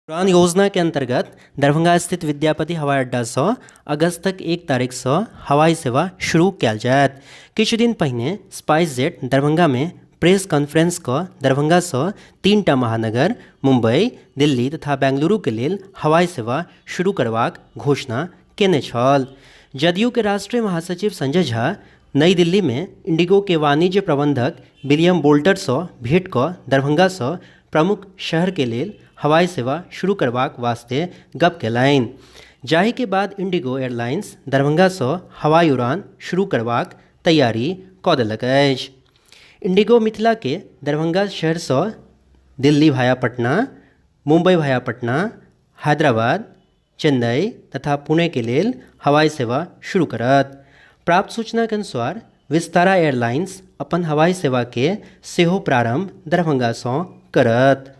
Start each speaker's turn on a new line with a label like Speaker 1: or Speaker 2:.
Speaker 1: उड़ान योजना के अंतर्गत दरभंगा स्थित विद्यापति हवाई अड्डा से अगस्त तक 1 तारीख से हवाई सेवा शुरू कयल जायत। किछ दिन पहिने स्पाइस जेट दरभंगा में प्रेस कॉन्फ्रेंस क दरभंगा से 3टा महानगर मुंबई, दिल्ली तथा बेंगलुरु के लेल हवाई सेवा शुरू करबाक घोषणा केने छल। जदयू के राष्ट्रीय महासचिव संजय झा नई दिल्ली में इंडिगो के वाणिज्य प्रबंधक विलियम बोल्टर से भेंट क दरभंगा से प्रमुख शहर के लेल हवाई सेवा शुरू करबाक वास्ते गप केलनि, जाहि के बाद इंडिगो एयरलाइंस दरभंगा से हवाई उड़ान शुरू करबाक तैयारी कऽ देलक अछि। इंडिगो मिथिला के दरभंगा शहर से दिल्ली भाया पटना, मुंबई भाया पटना, हैदराबाद, चेन्नई तथा पुणे के लेल हवाई सेवा शुरू करत। प्राप्त सूचना के अनुसार विस्तारा एयरलाइंस अपन हवाई सेवा के सेहो प्रारंभ दरभंगा से करत।